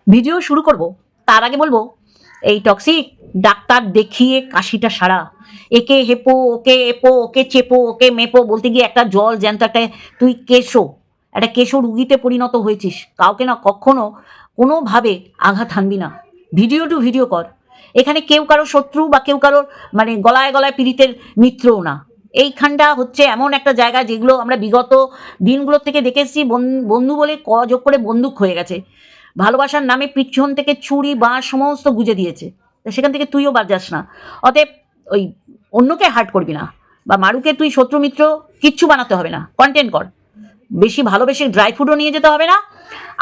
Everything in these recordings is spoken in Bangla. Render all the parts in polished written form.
ভিডিও শুরু করব তার আগে বলবো এই টক্সিক ডাক্তার দেখিয়ে কাশিটা সারা। একে হেপো ওকে এপো ওকে চেপো ওকে মেপো বলতে গিয়ে একটা জল জ্যান্ত তুই একটা কেশো রুগীতে পরিণত হয়েছিস। কাউকে না কখনো কোনোভাবে আঘাত হানবি না। ভিডিও টু ভিডিও কর। এখানে কেউ কারো শত্রু বা কেউ কারোর মানে গলায় গলায় পীড়িতের মিত্রও না। এইখানটা হচ্ছে এমন একটা জায়গা যেগুলো আমরা বিগত দিনগুলোর থেকে দেখে এসেছি। বন্ধু বলে যোগ করে বন্দুক হয়ে গেছে। ভালোবাসার নামে পিছন থেকে ছুরি বাঁশ সমস্ত গুজে দিয়েছে। সেখান থেকে তুইও বাদ যাস না। অতএব ওই অন্যকে হার্ট করবি না, বা মারুকে তুই শত্রু মিত্র কিচ্ছু বানাতে হবে না। কন্টেন্ট কর, বেশি ভালোবেসে ড্রাই ফ্রুটও নিয়ে যেতে হবে না।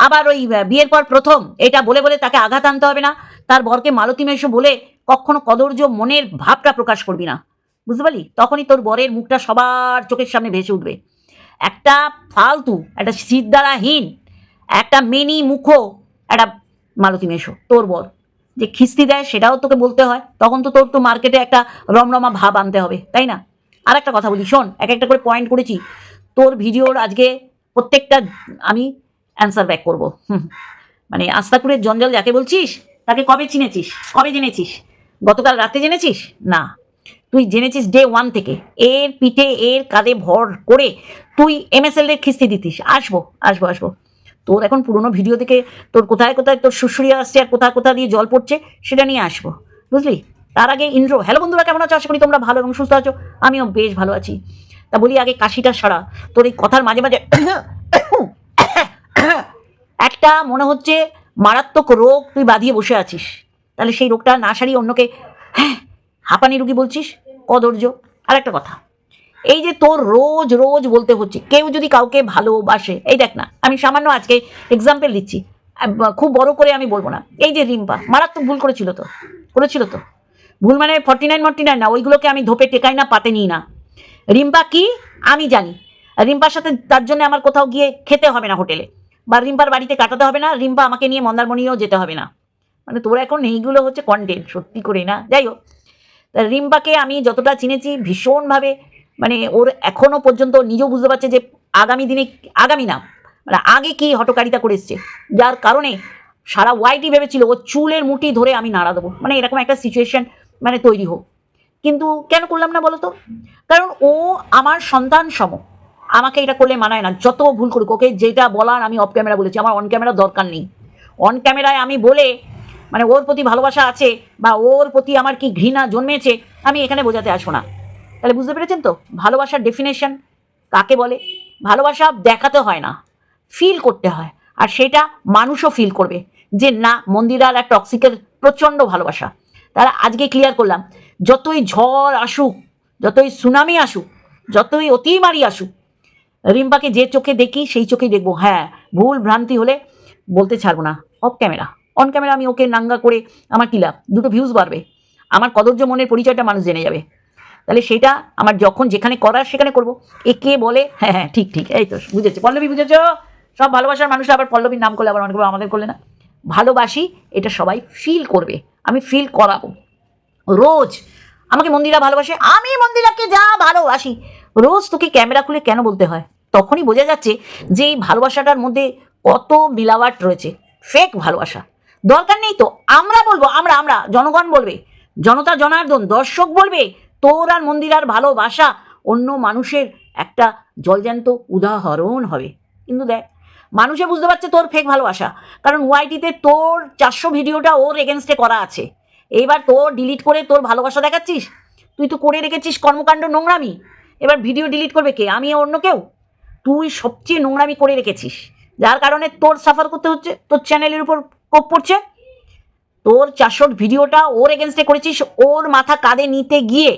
আবার ওই বিয়ের পর প্রথম এটা বলে বলে তাকে আঘাত আনতে হবে না। তার বরকে মালতী মেশো বলে কখনো কদর্য মনের ভাবটা প্রকাশ করবি না। বুঝতে পারলি? তখনই তোর বরের মুখটা সবার চোখের সামনে ভেসে উঠবে। একটা ফালতু, একটা সিদ্ধারাহীন, একটা মেনি মুখো একটা মালতী মেশো তোর বর যে খিস্তি দেয় সেটাও তোকে বলতে হয়। তখন তো তোর তো মার্কেটে একটা রমরমা ভাব আনতে হবে, তাই না? আর একটা কথা বলি শোন, এক একটা করে পয়েন্ট করেছি তোর ভিডিওর। আজকে প্রত্যেকটা আমি অ্যান্সার ব্যাক করবো। মানে আস্তাকুরের জঞ্জাল যাকে বলছিস তাকে কবে চিনেছিস, কবে জেনেছিস? গতকাল রাতে জেনেছিস? না, তুই জেনেছিস ডে 1 থেকে। এর পিঠে এর কাঁধে ভর করে তুই MSL এর খিস্তি দিতিস। আসবো আসবো আসবো। তোর এখন পুরোনো ভিডিও থেকে তোর কোথায় কোথায় তোর শুশুরিয়া আসছে আর কোথায় কোথা দিয়ে জল পড়ছে সেটা নিয়ে আসবো, বুঝলি? তার আগে ইন্ট্রো। হ্যালো বন্ধুরা, কেমন আছো? আশা করি তোমরা ভালো এবং সুস্থ আছো। আমিও বেশ ভালো আছি। তা বলি আগে কাশিটা সারা। তোর এই কথার মাঝে মাঝে একটা মনে হচ্ছে মারাত্মক রোগ তুই বাঁধিয়ে বসে আছিস। তাহলে সেই রোগটা না সারিয়ে অন্যকে হাঁপানি রুগী বলছিস, কদর্য। আর একটা কথা, এই যে তোর রোজ রোজ বলতে হচ্ছে কেউ যদি কাউকে ভালোবাসে, এই দেখ না, আমি সামান্য আজকে এক্সাম্পল দিচ্ছি, খুব বড় করে আমি বলবো না। এই যে রিম্পা মারাত্মক ভুল করেছিল তো ভুল মানে 49 না, ওইগুলোকে আমি ধোপে টেকাই না, পাতে নিই না। রিম্পা কি আমি জানি। রিম্পার সাথে তার জন্য আমার কোথাও গিয়ে খেতে হবে না হোটেলে, বা রিম্পার বাড়িতে কাটাতে হবে না, রিম্পা আমাকে নিয়ে মন্দারমণিও যেতে হবে না। মানে তোর এখন এইগুলো হচ্ছে কন্টেন্ট, সত্যি করে না। যাই হোক, রিম্পাকে আমি যতটা চিনেছি ভীষণভাবে, মানে ওর এখনো পর্যন্ত নিজেও বুঝতে পারছে যে আগামী দিনে, আগামী না মানে আগে কি হটকারিতা করে এসছে, যার কারণে সারা ওয়াইটি ভেবেছিল ও চুলের মুঠি ধরে আমি নাড়া দেবো, মানে এরকম একটা সিচুয়েশন মানে তৈরি হোক। কিন্তু কেন করলাম না বলো তো? কারণ ও আমার সন্তান সম। আমাকে এটা করলে মানায় না, যত ভুল করুক। ওকে যেটা বলার আমি অফ ক্যামেরা বলেছি, আমার অন ক্যামেরা দরকার নেই। অন ক্যামেরায় আমি বলে মানে ওর প্রতি ভালোবাসা আছে বা ওর প্রতি আমার কি ঘৃণা জন্মেছে আমি এখানে বোঝাতে আসবো না। তাহলে বুঝতে পেরেছেন তো ভালোবাসার ডেফিনেশন কাকে বলে? ভালোবাসা দেখাতে হয় না, ফিল করতে হয়। আর সেটা মানুষও ফিল করবে যে না, মন্দিরার আর টক্সিকের প্রচণ্ড ভালোবাসা। তারা আজকে ক্লিয়ার করলাম, যতই ঝড় আসুক, যতই সুনামি আসুক, যতই অতিমারি আসুক, রিম্পাকে যে চোখে দেখি সেই চোখেই দেখবো। হ্যাঁ, ভুল ভ্রান্তি হলে বলতে ছাড়বো না। অফ ক্যামেরা, অন ক্যামেরা আমি ওকে নাঙ্গা করে আমার কী লাভ? দুটো ভিউজ বাড়বে, আমার কদর্য মনের পরিচয়টা মানুষ জেনে যাবে। তাহলে সেটা আমার যখন যেখানে করার সেখানে করব। একে বলে হ্যাঁ হ্যাঁ ঠিক ঠিক, এই তো বুঝেছি পল্লবী, বুঝেছ? সব ভালোবাসার মানুষরা আবার পল্লবীর নাম করলে আবার অনেক আমাদের করলে না। ভালোবাসি, এটা সবাই ফিল করবে, আমি ফিল করাবো। রোজ আমাকে মন্দিরা ভালোবাসে, আমি মন্দিরাকে যা ভালোবাসি, রোজ তোকে ক্যামেরা খুলে কেন বলতে হয়? তখনই বোঝা যাচ্ছে যে এই ভালোবাসাটার মধ্যে কত মিলাওয়াট রয়েছে, ফেক ভালোবাসা। দরকার নেই তো। আমরা বলবো, আমরা আমরা জনগণ বলবে, জনতা জনার্দন দর্শক বলবে তোর আর মন্দিরার ভালোবাসা অন্য মানুষের একটা জলজ্যান্ত উদাহরণ হবে। কিন্তু দেখ, মানুষে বুঝতে পারছে তোর ফেক ভালোবাসা, কারণ ওয়াইটিতে তোর 400 ভিডিওটা ওর এগেনস্টে করা আছে। এইবার তোর ডিলিট করে তোর ভালোবাসা দেখাচ্ছিস? তুই তো করে রেখেছিস কর্মকাণ্ড নোংরামি। এবার ভিডিও ডিলিট করবে কে? আমি অন্য কেউ? তুই সবচেয়ে নোংরামি করে রেখেছিস, যার কারণে তোর সাফার করতে হচ্ছে, তোর চ্যানেলের উপর কোপ পড়ছে। তোর 400 ভিডিওটা ওর এগেনস্টে করেছিস, ওর মাথা কাঁধে নিতে গিয়ে।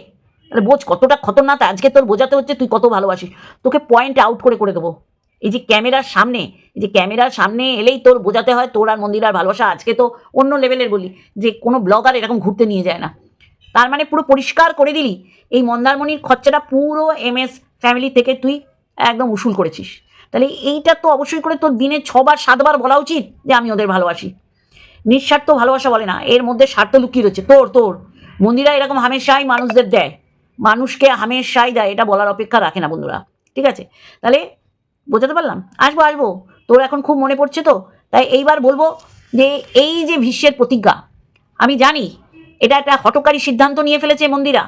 তাহলে বোঝ কতটা খতরনাক। আজকে তোর বোঝাতে হচ্ছে তুই কত ভালোবাসিস। তোকে পয়েন্ট আউট করে করে দেবো। এই যে ক্যামেরার সামনে, এই যে ক্যামেরার সামনে এলেই তোর বোঝাতে হয় তোর আর মন্দিরার ভালোবাসা আজকে তো অন্য লেভেলের। বলি যে কোনো ব্লগার এরকম ঘুরতে নিয়ে যায় না। তার মানে পুরো পরিষ্কার করে দিলি এই মন্দারমণির খরচাটা পুরো MS ফ্যামিলি থেকে তুই একদম উসুল করেছিস। তাহলে এইটা তো অবশ্যই করে তোর দিনে 6 বার 7 বার বলা উচিত যে আমি ওদের ভালোবাসি। নিঃস্বার্থ ভালোবাসা বলে না, এর মধ্যে স্বার্থ লুকিয়ে রয়েছে। তোর মন্দিরা এরকম হামেশাই মানুষদের দেয়, মানুষকে হামেশাই দেয়, এটা বলার অপেক্ষা রাখে না বন্ধুরা। ঠিক আছে? তাহলে বোঝাতে পারলাম? আসবো, তোর এখন খুব মনে পড়ছে তো, তাই এইবার বলবো যে এই যে ভীষ্মের প্রতিজ্ঞা, আমি জানি এটা একটা হঠকারী সিদ্ধান্ত নিয়ে ফেলেছে মন্দিরা,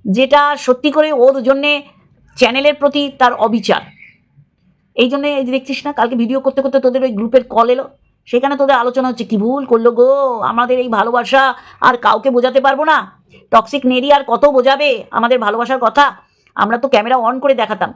যেটা সত্যি করে ওর জন্যে চ্যানেলের প্রতি তার অবিচার। এই জন্যে এই যে দেখছিস না, কালকে ভিডিও করতে করতে তোদের ওই গ্রুপের কল এলো, সেখানে তোদের আলোচনা হচ্ছে কি ভুল করলো গো, আমাদের এই ভালোবাসা আর কাউকে বোঝাতে পারবো না, টক্সিক নেরি আর কত বোঝাবে আমাদের ভালোবাসার কথা, আমরা তো ক্যামেরা অন করে দেখাতাম।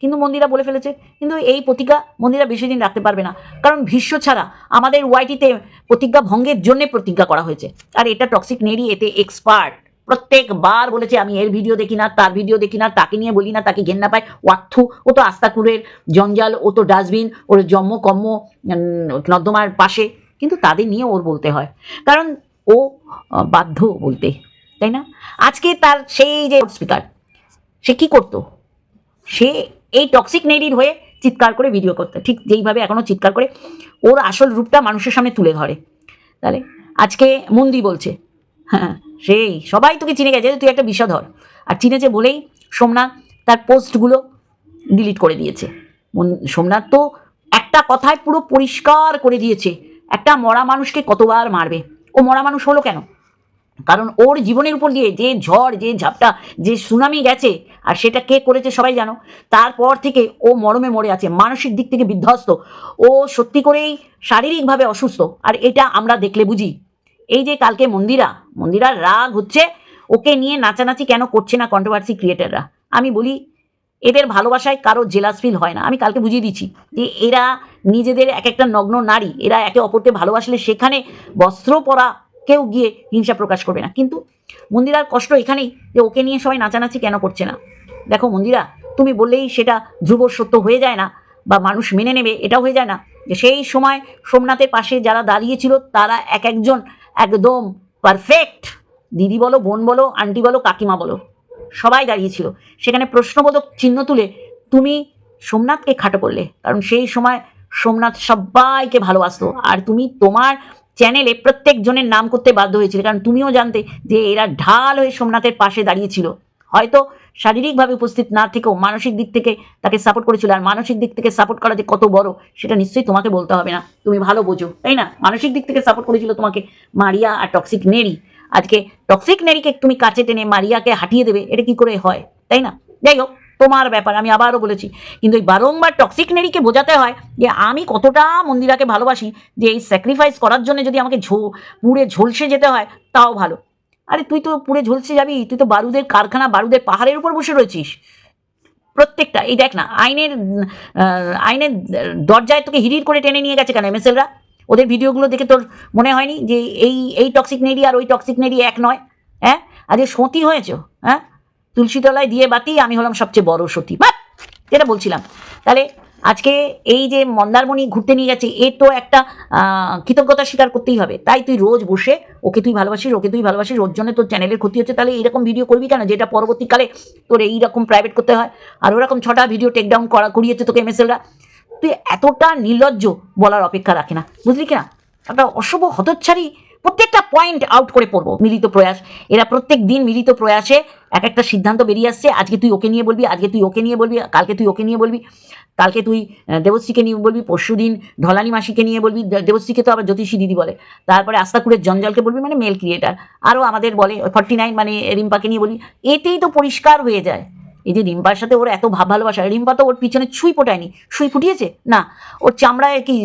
কিন্তু মন্দিরা বলে ফেলেছে, কিন্তু এই প্রতিজ্ঞা মন্দিরা বেশি দিন রাখতে পারবে না, কারণ ভীষ্ম ছাড়া আমাদের ওয়াইটিতে প্রতিজ্ঞা ভঙ্গের জন্য প্রতিজ্ঞা করা হয়েছে, আর এটা টক্সিক নেরি এতে এক্সপার্ট। প্রত্যেকবার বলেছে আমি এর ভিডিও দেখি না, তার ভিডিও দেখি না, তাকে নিয়ে বলি না, তাকে ঘেন্না পায়, ওয়াথু, ও তো আস্তাকুরের জঞ্জাল, ও তো ডাস্টবিন, ওর জন্ম কর্ম নর্দমার পাশে, কিন্তু তাদের নিয়ে ওর বলতে হয়, কারণ ও বাধ্য বলতে, তাই না? আজকে তার সেই যে স্পিকার, সে কি করতো, সে এই টক্সিক নেরির হয়ে চিৎকার করে ভিডিও করতো, ঠিক যেইভাবে এখনো চিৎকার করে ওর আসল রূপটা মানুষের সামনে তুলে ধরে। তাহলে আজকে মন্দি বলছে, হ্যাঁ সেই সবাই তোকে চিনে গেছে, তুই একটা বিষধর, আর চিনেছে বলেই সোমনাথ তার পোস্টগুলো ডিলিট করে দিয়েছে। সোমনাথ তো একটা কথায় পুরো পরিষ্কার করে দিয়েছে, একটা মরা মানুষকে কতবার মারবে, ও মরা মানুষ হলো কেন, কারণ ওর জীবনের উপর দিয়ে যে ঝড়, যে ঝাপটা, যে সুনামি গেছে, আর সেটা কে করেছে সবাই জানো, তারপর থেকে ও মরমে মরে আছে, মানসিক দিক থেকে বিধ্বস্ত, ও সত্যি করেই শারীরিকভাবে অসুস্থ, আর এটা আমরা দেখলে বুঝি। এই যে কালকে মন্দিরার রাগ হচ্ছে, ওকে নিয়ে নাচানাচি কেন করছে না কন্ট্রোভার্সি ক্রিয়েটাররা। আমি বলি এদের ভালোবাসায় কারো জেলাস ফিল হয় না, আমি কালকে বুঝিয়ে দিচ্ছি যে এরা নিজেদের এক একটা নগ্ন নারী, এরা একে অপরকে ভালোবাসলে সেখানে বস্ত্র পরা কেউ গিয়ে হিংসা প্রকাশ করবে না, কিন্তু মন্দিরার কষ্ট এখানেই যে ওকে নিয়ে সবাই নাচানাচি কেন করছে না। দেখো মন্দিরা, তুমি বললেই সেটা ধ্রুব সত্য হয়ে যায় না, বা মানুষ মেনে নেবে এটাও হয়ে যায় না, যে সেই সময় সোমনাথের পাশে যারা দাঁড়িয়েছিল তারা এক একজন একদম পারফেক্ট, দিদি বলো, বোন বলো, আন্টি বলো, কাকিমা বলো, সবাই দাঁড়িয়েছিল, সেখানে প্রশ্নবোধক চিহ্ন তুলে তুমি সোমনাথকে খাটো করলে, কারণ সেই সময় সোমনাথ সবাইকে ভালোবাসতো, আর তুমি তোমার চ্যানেলে প্রত্যেকজনের নাম করতে বাধ্য হয়েছিল, কারণ তুমিও জানতে যে এরা ঢাল হয়ে সোমনাথের পাশে দাঁড়িয়েছিল, হয়তো শারীরিকভাবে উপস্থিত না থেকেও মানসিক দিক থেকে তাকে সাপোর্ট করেছিল, আর মানসিক দিক থেকে সাপোর্ট করা যে কত বড় সেটা নিশ্চয়ই তোমাকে বলতে হবে না, তুমি ভালো বোঝো, তাই না? মানসিক দিক থেকে সাপোর্ট করেছিল তোমাকে মারিয়া আর টক্সিক নেরি, আজকে টক্সিক নেরিকে তুমি কাছে টেনে মারিয়াকে হাঁটিয়ে দেবে, এটা কি করে হয়, তাই না? যাই হোক, তোমার ব্যাপার, আমি আবারও বলেছি, কিন্তু এই বারংবার টক্সিক নেরিকে বোঝাতে হয় যে আমি কতটা মন্দিরাকে ভালোবাসি, যে এই স্যাক্রিফাইস করার জন্য যদি আমাকে পুড়ে ঝলসে যেতে হয় তাও ভালো। আরে তুই তো পুড়ে ঝলসে যাবি, তুই তো বারুদের কারখানা, বারুদের পাহাড়ের উপর বসে রয়েছিস, প্রত্যেকটা এই দেখ না, আইনের দরজায় তোকে হিড়ির করে টেনে নিয়ে গেছে কেন এমএসএলরা? ওদের ভিডিওগুলো দেখে তোর মনে হয়নি যে এই টক্সিক নেরি আর ওই টক্সিক নেরি এক নয়? হ্যাঁ, আজ সতী হয়েছ, হ্যাঁ, তুলসী তলায় দিয়ে বাতি, আমি হলাম সবচেয়ে বড় সতী, বাট যেটা বলছিলাম, তাহলে আজকে এই যে মন্দারমণি ঘুরতে নিয়ে যাচ্ছে, এ তো একটা কৃতজ্ঞতা স্বীকার করতেই হবে, তাই তুই রোজ বসে ওকে তুই ভালোবাসিস, ওকে তুই ভালোবাসিস, ওর জন্য তোর চ্যানেলের ক্ষতি হচ্ছে, তাহলে এইরকম ভিডিও করবি কেন, যেটা পরবর্তীকালে তোর এইরকম প্রাইভেট করতে হয়, আর ওরকম 6টা ভিডিও টেকডাউন করিয়েছে তোকে এমএসএলরা, তুই এতটা নির্লজ্জ বলার অপেক্ষা রাখে না, বুঝলি কিনা? একটা অশুভ হতচ্ছাড়ি, প্রত্যেকটা পয়েন্ট আউট করে পড়বো, মিলিত প্রয়াস, এরা প্রত্যেক দিন মিলিত প্রয়াসে এক একটা সিদ্ধান্ত বেরিয়ে আসছে, আজকে তুই ওকে নিয়ে বলবি, আজকে তুই ওকে নিয়ে বলবি, কালকে তুই ওকে নিয়ে বলবি, কালকে তুই দেবশ্রীকে নিয়ে বলবি, পরশু দিন ঢলানি মাসিকে নিয়ে বলবি, দেবশ্রীকে তো আবার জ্যোতিষী দিদি বলে, তারপরে আস্তাকুরের জঞ্জালকে বলবি, মানে মেল ক্রিয়েটার, আরও আমাদের বলে 49 মানে রিম্পাকে নিয়ে বলবি, এতেই তো পরিষ্কার হয়ে যায় এই যে রিম্পার সাথে ওর এত ভালোবাসা। রিম্পা তো ওর পিছনে ছুঁই ফোটায়নি, সুই ফুটিয়েছে না, ওর চামড়ায় কি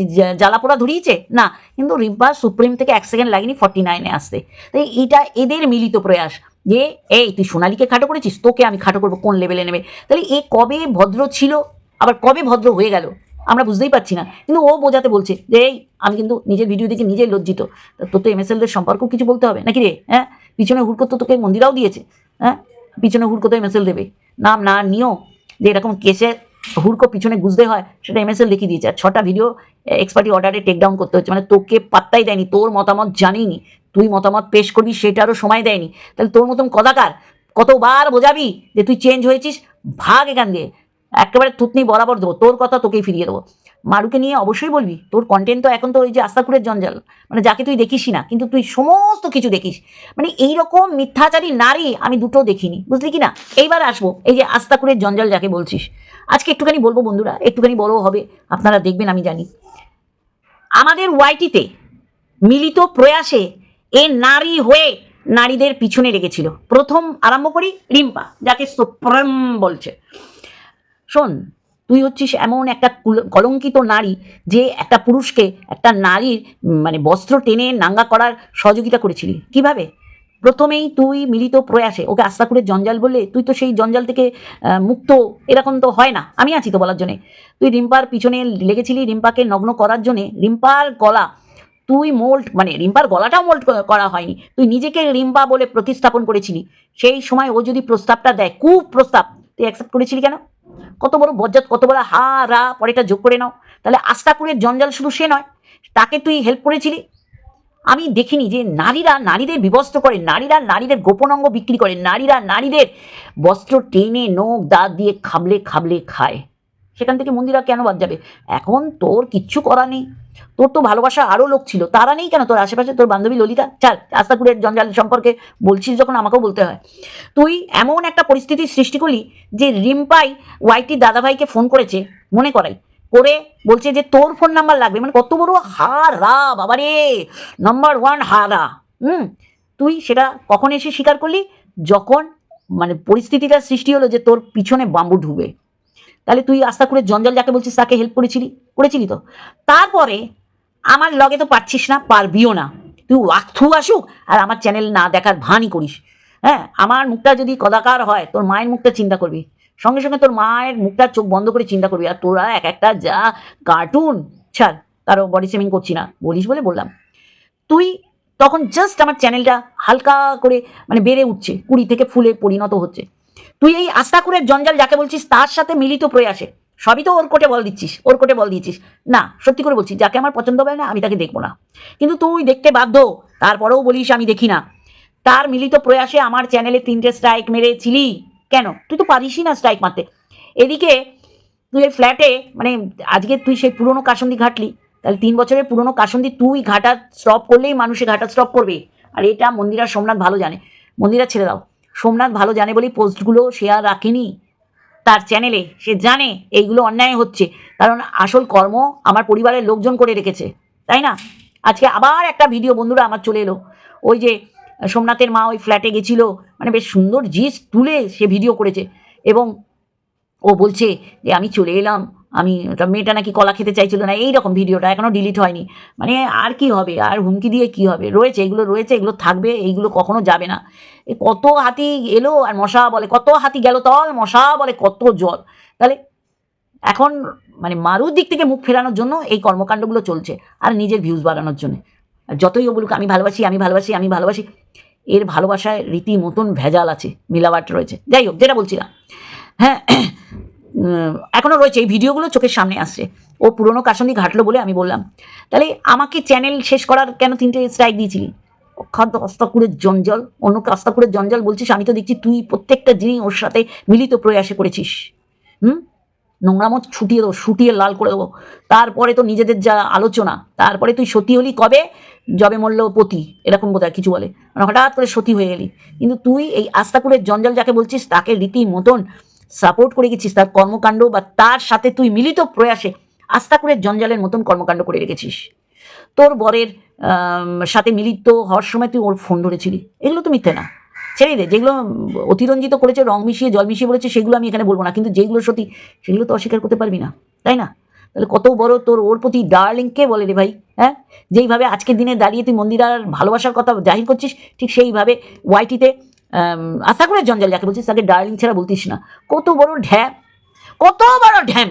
জ্বালাপোড়া ধরিয়েছে না, কিন্তু রিম্পা সুপ্রিম থেকে 1 সেকেন্ড লাগেনি 49-এ আসতে। তাই এটা এদের মিলিত প্রয়াস যে এই তুই সোনালীকে খাটো করেছিস, তোকে আমি খাটো করবো, কোন লেভেলে নেবে। তাহলে এ কবে ভদ্র ছিল আবার কবে ভদ্র হয়ে গেল আমরা বুঝতেই পারছি না, কিন্তু ও বোঝাতে বলছে যে এই আমি কিন্তু নিজের ভিডিও দেখে নিজেই লজ্জিত। তোর তো এমএসএলদের সম্পর্কেও কিছু বলতে হবে নাকি রে? হ্যাঁ, পিছনে হুড়কো তো তোকে মন্দিরাও দিয়েছে, হ্যাঁ, পিছনে হুড়কো তো এমএসএল দেবে, নাম না নিও যে এরকম কেসে হুড়কো পিছনে গুজতে হয়, সেটা এমএসএল দেখিয়ে দিয়েছে, আর 6টা ভিডিও এক্সপার্টি অর্ডারে টেকডাউন করতে হচ্ছে, মানে তোকে পাত্তাই দেয়নি, তোর মতামত জানিনি, তুই মতামত পেশ করবি সেটারও সময় দেয়নি। তাহলে তোর মতন কদাকার কতবার বোঝাবি যে তুই চেঞ্জ হয়েছিস, ভাগ এখান দিয়ে, একেবারে থুতনি বরাবর দেবো, তোর কথা তোকেই ফিরিয়ে দেবো। মারুকে নিয়ে অবশ্যই বলবি, তোর কন্টেন্ট তো এখন তো ওই যে আস্তাকুরের জঞ্জাল, মানে যাকে তুই দেখিসই না কিন্তু তুই সমস্ত কিছু দেখিস, মানে এইরকম মিথ্যাচারী নারী আমি দুটো দেখিনি, বুঝলি কি না? এইবার আসবো এই যে আস্তাকুরের জঞ্জাল যাকে বলছিস, আজকে একটুখানি বলবো বন্ধুরা, একটুখানি বড় হবে, আপনারা দেখবেন আমি জানি। আমাদের ওয়াইটিতে মিলিত প্রয়াসে এ নারী হয়ে নারীদের পিছনে লেগেছিল। প্রথম আরম্ভ করি রিম্পা, যাকে সুপ্রিম বলছে। শোন, তুই হচ্ছিস এমন একটা কলঙ্কিত নারী যে একটা পুরুষকে একটা নারীর মানে বস্ত্র টেনে নাঙ্গা করার সহযোগিতা করেছিলি। কিভাবে? প্রথমেই তুই মিলিত প্রয়াসে ওকে আস্থা করে জঞ্জাল বললে, তুই তো সেই জঞ্জাল থেকে মুক্ত এরকম তো হয় না। আমি আছি তো বলার জন্যে। তুই রিম্পার পিছনে লেগেছিলি রিম্পাকে নগ্ন করার জন্যে। রিম্পার গলা তুই মোল্ড, মানে রিম্পার গলাটাও মোল্ড করা হয়নি, তুই নিজেকে রিম্পা বলে প্রতিস্থাপন করেছিলি। সেই সময় ও যদি প্রস্তাবটা দেয়, কুপ্রস্তাব, তুই অ্যাকসেপ্ট করেছিলি কেন? কত বড় বজ্জাত, কত বড় হা রা, পরেটা যোগ করে নাও। তাহলে আস্থা করে জঞ্জাল শুধু সে নয়, তাকে তুই হেল্প করেছিলি। আমি দেখিনি যে নারীরা নারীদের বিবস্ত্র করে, নারীরা নারীদের গোপন অঙ্গ বিক্রি করে, নারীরা নারীদের বস্ত্র টেনে নখ দাঁত দিয়ে খাবলে খাবলে খায়। সেখান থেকে মন্দিরা কেন বাদ যাবে? এখন তোর কিচ্ছু করা নেই। তোর তো ভালোবাসা আরও লোক ছিল, তারা নেই কেন তোর আশেপাশে? তোর বান্ধবী ললিতা, চাল আস্তাকুরের জঞ্জাল সম্পর্কে বলছিস যখন আমাকেও বলতে হয়। তুই এমন একটা পরিস্থিতির সৃষ্টি করলি যে রিম্পাই ওয়াইটির দাদাভাইকে ফোন করেছে, মনে করাই করে বলছে যে তোর ফোন নাম্বার লাগবে। মানে কত বড় হারা বাবারে, নাম্বার 1 হারা। তুই সেটা কখন এসে স্বীকার করলি? যখন মানে পরিস্থিতিটা সৃষ্টি হলো যে তোর পিছনে বাম্বু ঢুবে। তাহলে তুই আস্থা করে জঞ্জাল যাকে বলছিস তাকে হেল্প করেছিলি তো। তারপরে আমার লগে তো পারছিস না, পারবিও না। তুই ওয়াকথু আসুক আর আমার চ্যানেল না দেখার ভানই করিস। হ্যাঁ, আমার মুখটা যদি কদাকার হয়, তোর মায়ের মুখটা চিন্তা করবি, সঙ্গে সঙ্গে তোর মায়ের মুখটা চোখ বন্ধ করে চিন্তা করবি। আর তোরা এক একটা যা কার্টুন, ছাড়, কারো বডি শেমিং করছি না, বলিস বলে বললাম। তুই তখন জাস্ট আমার চ্যানেলটা হালকা করে মানে বেড়ে উঠছে, কুড়ি থেকে ফুলে পরিণত হচ্ছে। তুই এই আস্থা করে জঞ্জাল যাকে বলছিস তার সাথে মিলিত প্রয়াসে সবই তো ওর কোটে বল দিয়েছিস। না, সত্যি করে বলছি, যাকে আমার পছন্দ হয় না আমি তাকে দেখবো না। কিন্তু তুই দেখতে বাধ্য, তারপরেও বলিস আমি দেখি না। তার মিলিত প্রয়াসে আমার চ্যানেলে 3টে স্ট্রাইক মেরেছিলি কেন? তুই তো পারিসই না স্ট্রাইক মারতে। এদিকে তুই এই ফ্ল্যাটে মানে আজকে তুই সেই পুরনো কাসন্দি ঘাটলি, তাহলে 3 বছরের পুরনো কাসন্দি তুই ঘাটা স্টপ করলেই মানুষে ঘাটা স্টপ করবে। আর এটা মন্দিরা সোমনাথ ভালো জানে। মন্দিরা ছেড়ে দাও, সোমনাথ ভালো জানে বলেই পোস্টগুলো শেয়ার রাখেনি তার চ্যানেলে। সে জানে এইগুলো অন্যায় হচ্ছে, কারণ আসল কর্ম আমার পরিবারের লোকজন করে রেখেছে, তাই না? আজকে আবার একটা ভিডিও বন্ধুরা আমার চলে এলো, ওই যে সোমনাথের মা ওই ফ্ল্যাটে গেছিলো, মানে বেশ সুন্দর জিস তুলে সে ভিডিও করেছে। এবং ও বলছে যে আমি চলে এলাম, আমি মেয়েটা নাকি কলা খেতে চাইছিল না, এইরকম ভিডিওটা এখনও ডিলিট হয়নি। মানে আর কি হবে, আর হুমকি দিয়ে কি হবে? রয়েছে, এগুলো থাকবে, এইগুলো কখনো যাবে না। এই কত হাতি এলো আর মশা বলে, কত হাতি গেল তল, মশা বলে কত জল। তাহলে এখন মানে মারুর দিক থেকে মুখ ফেরানোর জন্য এই কর্মকাণ্ডগুলো চলছে, আর নিজের ভিউজ বাড়ানোর জন্য। যতই ও বলুক আমি ভালোবাসি, এর ভালোবাসায় রীতিমতন ভেজাল আছে, মিলাওয়াট রয়েছে। যাই হোক, যেটা বলছিলাম, হ্যাঁ, এখনও রয়েছে, এই ভিডিওগুলো চোখের সামনে আসছে। ও পুরনো কাসন্দি ঘাটলো বলে আমি বললাম। তাহলে আমাকে চ্যানেল শেষ করার কেন 3টে স্ট্রাইক দিয়েছিলি? অখাদ্য আস্তাকুরের জঞ্জাল, অন্যকে আস্তাকুরের জঞ্জাল বলছিস। আমি তো দেখছি তুই প্রত্যেকটা জিনিস ওর সাথে মিলিত প্রয়াসে করেছিস। নোংরামো শুটিয়ে লাল করে দেবো। তারপরে তো নিজেদের যা আলোচনা, তারপরে তুই সতী হলি কবে? জবে মরল পতি, এরকম বোধহয় কিছু বলে, মানে হঠাৎ করে সতী হয়ে গেলি। কিন্তু তুই এই আস্তাকুরের জঞ্জাল যাকে বলছিস তাকে রীতিমতন সাপোর্ট করে গেছিস, তার কর্মকাণ্ড বা তার সাথে তুই মিলিত প্রয়াসে আস্তাকুরের জঞ্জালের মতন কর্মকাণ্ড করে রেখেছিস। তোর বরের সাথে মিলিত হওয়ার সময় তুই ওর ফোন ধরেছিলি, এগুলো তো মিথ্যে না। ছেড়ে দে, যেগুলো অতিরঞ্জিত করেছে, রং মিশিয়ে জল মিশিয়ে বলেছে, সেগুলো আমি এখানে বলবো না। কিন্তু যেগুলো সত্যি সেগুলো তো অস্বীকার করতে পারবি না, তাই না? তাহলে কত বড় তোর ওর প্রতি ডার্লিং কে বলে রে ভাই? হ্যাঁ, যেইভাবে আজকের দিনে দাঁড়িয়ে তুই মন্দিরার ভালোবাসার কথা জাহির করছিস, ঠিক সেইভাবে ওয়াইটিতে আশা করে জঞ্জাল যাকে বলছিস তাকে ডার্লিং ছাড়া বলতিস না। কত বড় ঢ্যাম!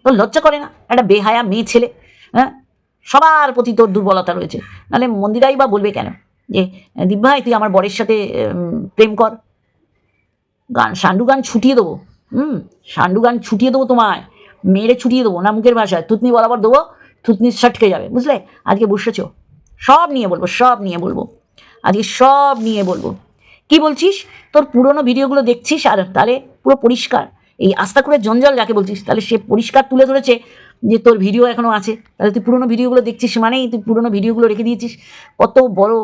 তোর লজ্জা করে না? একটা বেহায়া মেয়ে ছেলে, হ্যাঁ, সবার প্রতি তোর দুর্বলতা রয়েছে। নাহলে মন্দিরাই বা বলবে কেন যে দিব্যাই তুই আমার বরের সাথে প্রেম কর? সান্ডু গান ছুটিয়ে দেবো, সান্ডু গান ছুটিয়ে দেবো, তোমায় মেরে ছুটিয়ে দেবো, না মুখের ভাষায় থুতনি বরাবর দেবো, থুতনি সটকে যাবে, বুঝলে? আজকে বসেছ, সব নিয়ে বলবো। কি বলছিস? তোর পুরনো ভিডিওগুলো দেখছিস আর তাহলে পুরো পরিষ্কার। এই আস্থা করে জঞ্জাল যাকে বলছিস, তাহলে সে পরিষ্কার তুলে ধরেছে যে তোর ভিডিও এখনও আছে। তাহলে তুই পুরনো ভিডিওগুলো দেখছিস মানেই তুই পুরনো ভিডিওগুলো রেখে দিয়েছিস। কত বড়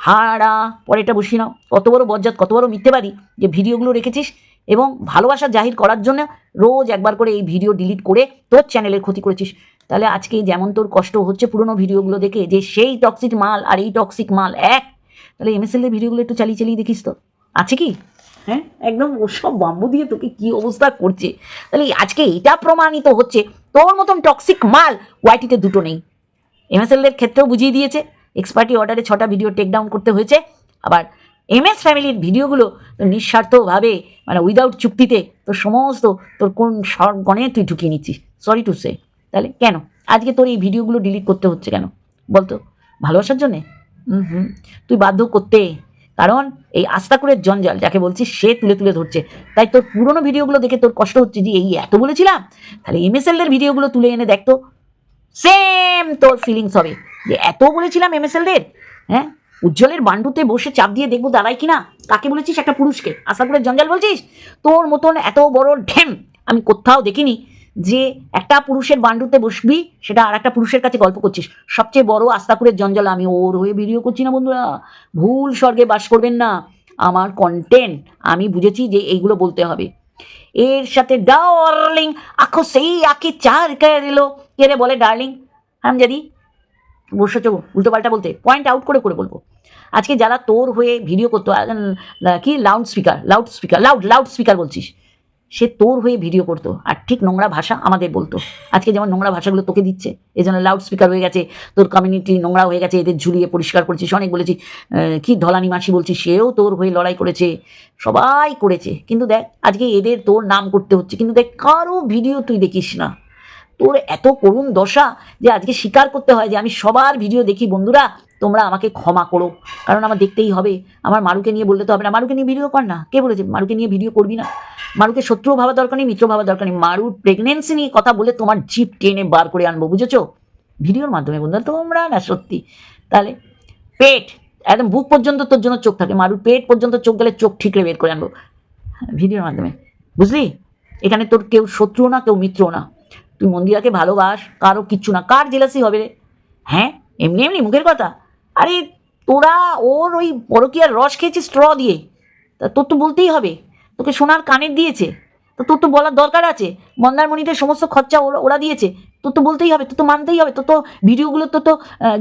হাড়া, পরেটা বসিয়ে নাও, কত বড় বজ্জাত, কত বড় মিথ্যেবাদী যে ভিডিওগুলো রেখেছিস এবং ভালোবাসা জাহির করার জন্য রোজ একবার করে এই ভিডিও ডিলিট করে তোর চ্যানেলের ক্ষতি করেছিস। তাহলে আজকে যেমন তোর কষ্ট হচ্ছে পুরোনো ভিডিওগুলো দেখে যে সেই টক্সিক মাল আর এই টক্সিক মাল এক, তাহলে এমএসএল এর ভিডিওগুলো একটু চালিয়ে চালিয়ে দেখিস তো আছে কি। হ্যাঁ, একদম ওসব বাম্বু দিয়ে তোকে কি অবস্থা করছে। তাহলে আজকে এটা প্রমাণিত হচ্ছে তোর মতন টক্সিক মাল ওয়াইটিতে দুটো নেই। এমএসএল এর ক্ষেত্রেও বুঝিয়ে দিয়েছে, এক্সপার্টি অর্ডারে 6টা ভিডিও টেক ডাউন করতে হয়েছে। আবার এমএস ফ্যামিলির ভিডিওগুলো নিঃস্বার্থভাবে মানে উইদাউট চুক্তিতে তোর সমস্ত তোর কোন গণে তুই ঢুকিয়ে নিচ্ছিস, সরি টু সে। তাহলে কেন আজকে তোর এই ভিডিওগুলো ডিলিট করতে হচ্ছে কেন বলতো? ভালোবাসার জন্যে? তুই বাধ্য করতে, কারণ এই আস্তাকুরের জঞ্জাল যাকে বলছিস সে তুলে তুলে ধরছে, তাই তোর পুরোনো ভিডিওগুলো দেখে তোর কষ্ট হচ্ছে যে এই এত বলেছিলাম। তাহলে এমএসএল এর ভিডিওগুলো তুলে এনে দেখতো, সেম তোর ফিলিংস হবে যে এত বলেছিলাম এমএসএল দের। হ্যাঁ, উজ্জ্বলের বান্ডুতে বসে চাপ দিয়ে দেখবো দাঁড়াই কিনা। কাকে বলেছিস? একটা পুরুষকে আশাকুরের জঞ্জাল বলছিস? তোর মতন এত বড় ঢ্যাম আমি কোথাও দেখিনি যে একটা পুরুষের বান্ডুতে বসবি সেটা আর একটা পুরুষের কাছে গল্প করছিস। সবচেয়ে বড় আস্তাকুরের জঞ্জাল আমি ওর হয়ে ভিডিও করছি না বন্ধুরা, ভুল স্বর্গে বাস করবেন না। আমার কন্টেন্ট আমি বুঝেছি যে এইগুলো বলতে হবে। এর সাথে ডার্লিং আখো সেই আঁকে চার কে এলো, কে রে বলে ডার্লিং? আমি যদি বসেছ উল্টো পাল্টা বলতে, পয়েন্ট আউট করে করে বলবো। আজকে যারা তোর হয়ে ভিডিও করতো কি লাউড স্পিকার বলছিস, সে তোর হয়ে ভিডিও করতো আর ঠিক নোংরা ভাষা আমাদের বলতো। আজকে যেমন নোংরা ভাষাগুলো তোকে দিচ্ছে, এই জন্য লাউড স্পিকার হয়ে গেছে, তোর কমিউনিটি নোংরা হয়ে গেছে, এদের ঝুলিয়ে পরিষ্কার করছিস। অনেক বলেছি কি ঢলানি মাসি বলছিস, সেও তোর হয়ে লড়াই করেছে, সবাই করেছে, কিন্তু দেখ আজকে এদের তোর নাম করতে হচ্ছে। কিন্তু দেখ কারো ভিডিও তুই দেখিস না, তোর এত করুণ দশা যে আজকে স্বীকার করতে হয় যে আমি সবার ভিডিও দেখি। বন্ধুরা তোমরা আমাকে ক্ষমা করো, কারণ আমার দেখতেই হবে। আমার মারুকে নিয়ে বললে তো হবে না, মারুকে নিয়ে ভিডিও কর না। কে বলেছে মারুকে নিয়ে ভিডিও করবি না? মারুকে শত্রু ভাবা দরকার নেই, মিত্র ভাবা দরকার নেই। মারুর প্রেগনেন্সি নিয়ে কথা বলে তোমার জিপ টেনে বার করে আনবো, বুঝেছো? ভিডিওর মাধ্যমে বন্ধুরা তোমরা না সত্যি। তাহলে পেট একদম বুক পর্যন্ত তোর জন্য চোখ থাকে, মারুর পেট পর্যন্ত চোখ গেলে চোখ ঠিকরে বের করে আনবো ভিডিওর মাধ্যমে, বুঝলি? এখানে তোর কেউ শত্রু না, কেউ মিত্র না। তুই মন্দিরাকে ভালোবাস, কারো কিচ্ছু না, কার জেলাসি হবে রে? হ্যাঁ, এমনি এমনি মুখের কথা। আরে তোরা ওর ওই পরকীয়ার রস খেয়েছিস স্ট্র দিয়ে, তা তোর তো বলতেই হবে। তোকে সোনার কানের দিয়েছে, তো তোর তো বলার দরকার আছে। মন্দারমণিতে সমস্ত খরচা ওরা দিয়েছে, তোর তো বলতেই হবে, তোর তো মানতেই হবে। তোর তো ভিডিওগুলো তো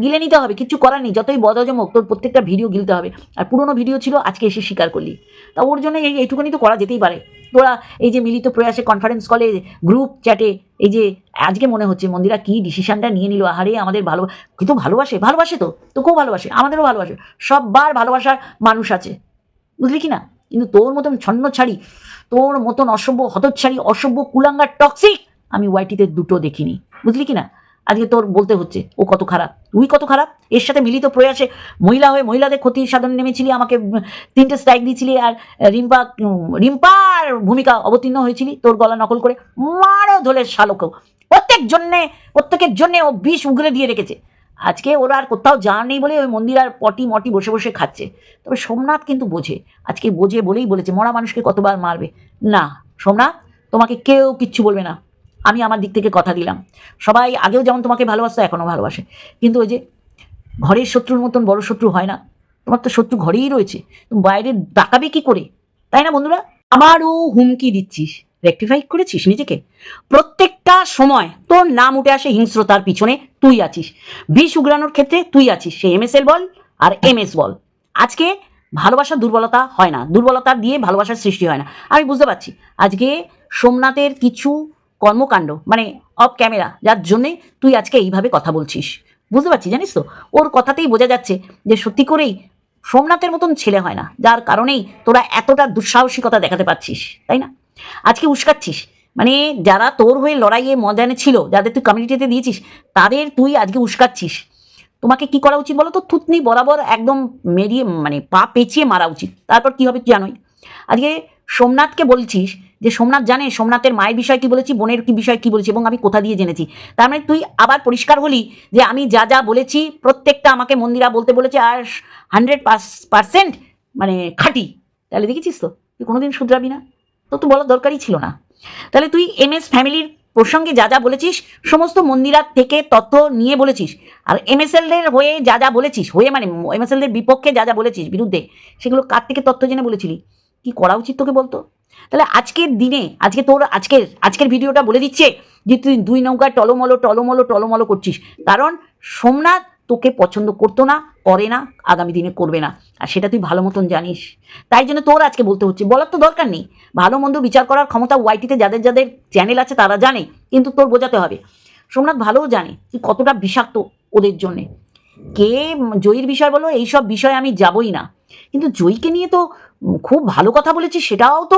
গিলে নিতে হবে, কিচ্ছু করার নেই। যতই বদহজম হোক তোর প্রত্যেকটা ভিডিও গিলতে হবে। আর পুরোনো ভিডিও ছিল, আজকে এসে স্বীকার করলি, তা ওর জন্য এইটুকুনি তো করা যেতেই পারে। তোরা এই যে মিলিত প্রয়াসে কনফারেন্স কলে গ্রুপ চ্যাটে এই যে আজকে মনে হচ্ছে মন্দিরা কি ডিসিশনটা নিয়ে নিল। আহারে আমাদের ভালো, কিন্তু ভালোবাসে তো তোকেও ভালোবাসে, আমাদেরও ভালোবাসে, সববার ভালোবাসার মানুষ আছে, বুঝলি কি না? কিন্তু তোর মতন ছন্ন ছাড়ি, তোর মতন অসভ্য হতচ্ছাড়ি, অসভ্য কুলাঙ্গার টক্সিক আমি ওয়াইটিতে দুটো দেখিনি, বুঝলি কি না? আজকে তোর বলতে হচ্ছে ও কত খারাপ, তুই কত খারাপ। এর সাথে মিলিত প্রয়াসে মহিলা হয়ে মহিলাদের ক্ষতি সাধন নেমেছিলি, আমাকে 3টে স্ট্রাইক দিয়েছিলি, আর রিম্পার ভূমিকা অবতীর্ণ হয়েছিলি তোর গলা নকল করে। মারো ধোলের শালকেও, প্রত্যেকের জন্যে ও বিষ উগরে দিয়ে রেখেছে। আজকে ওরা আর কোথাও যাওয়ার নেই বলে ওই মন্দির আর পটি মটি বসে বসে খাচ্ছে। তবে সোমনাথ কিন্তু বোঝে, আজকে বোঝে বলেই বলেছে মরা মানুষকে কতবার মারবে না। সোমনাথ তোমাকে কেউ কিচ্ছু বলবে না, আমি আমার দিক থেকে কথা দিলাম। সবাই আগেও যেমন তোমাকে ভালোবাসতো এখনও ভালোবাসে, কিন্তু ওই যে ঘরের শত্রুর মতন বড় শত্রু হয় না। তোমার তো শত্রু ঘরেই রয়েছে, তুমি বাইরে তাকাবে কি করে, তাই না বন্ধুরা? আমারও হুমকি দিচ্ছিস, রেকটিফাই করেছিস নিজেকে। প্রত্যেকটা সময় তোর নাম উঠে আসে হিংস্রতার পিছনে তুই আছিস, বিষ উগরানোর ক্ষেত্রে তুই আছিস, সে এমএসএল বল আর এমএস বল। আজকে ভালোবাসার দুর্বলতা হয় না, দুর্বলতা দিয়ে ভালোবাসার সৃষ্টি হয় না। আমি বুঝতে পারছি আজকে সোমনাথের কিছু কর্মকাণ্ড মানে অফ ক্যামেরা, যার জন্যে তুই আজকে এইভাবে কথা বলছিস, বুঝতে পারছি। জানিস তো ওর কথাতেই বোঝা যাচ্ছে যে সত্যি করেই সোমনাথের মতন ছেলে হয় না, যার কারণেই তোরা এতটা দুঃসাহসিকতা দেখাতে পারছিস, তাই না? আজকে উস্কাচ্ছিস, মানে যারা তোর হয়ে লড়াইয়ে ময়দানে ছিল, যাদের তুই কমিউনিটিতে দিয়েছিস, তাদের তুই আজকে উস্কাচ্ছিস। তোমাকে কি করা উচিত বলো তো? থুতনি বরাবর একদম মেরিয়ে মানে পা পেঁচিয়ে মারা উচিত, তারপর কি হবে তুই জানোই। আজকে সোমনাথকে বলছিস যে সোমনাথ জানে সোমনাথের মায়ের বিষয় কি বলেছি, বোনের কি বিষয় কি বলেছি, এবং আমি কোথা দিয়ে জেনেছি। তার মানে তুই আবার পরিষ্কার হলি যে আমি যা যা বলেছি প্রত্যেকটা আমাকে মন্দিরা বলতে বলেছে, আর 100% মানে খাঁটি। তাহলে দেখেছিস তো তুই কোনোদিন শুধরাবি না, তো বলার দরকারই ছিল না। তাহলে তুই এমএস ফ্যামিলির প্রসঙ্গে যা যা বলেছিস সমস্ত মন্দিরার থেকে তথ্য নিয়ে বলেছিস, আর এমএসএলদের হয়ে যা যা বলেছিস, হয়ে মানে এমএসএলদের বিপক্ষে যা যা বলেছিস বিরুদ্ধে, সেগুলো কার থেকে তথ্য জেনে বলেছিলি? কি করা উচিত তোকে বলতো? তাহলে আজকের দিনে আজকের ভিডিওটা বলে দিচ্ছে যে তুই দুই নৌকায় টলমলো করছিস, কারণ সোমনাথ তোকে পছন্দ করতো না, করে না, আগামী দিনে করবে না, আর সেটা তুই ভালো মতন জানিস। তাই জন্য তোর আজকে বলতে হচ্ছে, বলার তো দরকার নেই, ভালো মন্দ বিচার করার ক্ষমতা ওয়াইটিতে যাদের যাদের চ্যানেল আছে তারা জানে, কিন্তু তোর বোঝাতে হবে। সোমনাথ ভালোও জানে তুই কতটা বিষাক্ত ওদের জন্যে। কে জয়ীর বিষয় বলো, এইসব বিষয়ে আমি যাবই না, কিন্তু জয়ীকে নিয়ে তো খুব ভালো কথা বলেছিস, সেটাও তো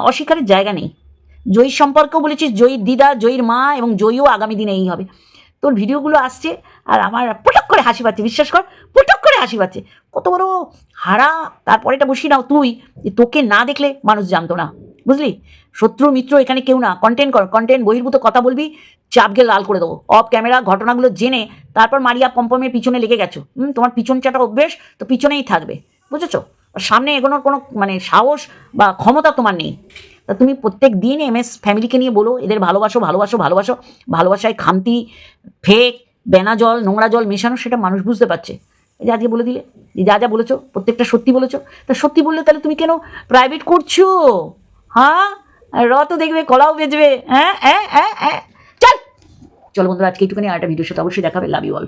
অস্বীকারের জায়গা নেই। জয়ীর সম্পর্কেও বলেছিস জয়ীর দিদা, জয়ীর মা এবং জয়ীও আগামী দিনে এই হবে। তোর ভিডিওগুলো আসছে আর আমার পটক করে হাসি পাচ্ছে, বিশ্বাস কর, পটক করে হাসি পাচ্ছে। কত বড় হারা, তারপরে এটা বসি নাও তুই, তোকে না দেখলে মানুষ জানতো না, বুঝলি? শত্রু মিত্র এখানে কেউ না, কন্টেন্ট কর, কন্টেন্ট বহির্ভূত কথা বলবি, চাপকে লাল করে দেবো। অফ ক্যামেরা ঘটনাগুলো জেনে তারপর মারিয়া পম্পমের পিছনে লেগে গেছো। তোমার পিছন চাটা অভ্যেস, তো পিছনেই থাকবে, বুঝেছো? সামনে এগোনোর কোনো মানে সাহস বা ক্ষমতা তোমার নেই। তা তুমি প্রত্যেক দিন MS ফ্যামিলিকে নিয়ে বলো এদের ভালোবাসো, ভালোবাসায় খামতি, ফেক, বেনা জল, নোংরা জল মেশানো, সেটা মানুষ বুঝতে পারছে। এই যে আজকে বলে দিলে, যা বলেছো প্রত্যেকটা সত্যি বলেছো। তা সত্যি বললে তাহলে তুমি কেন প্রাইভেট করছো? হ্যাঁ, রথও দেখবে, কলাও বেচবে। হ্যাঁ, চল বন্ধুরা, আজকে একটুখানি আরেকটা ভিডিওর সাথে অবশ্যই দেখাবে। Love you all.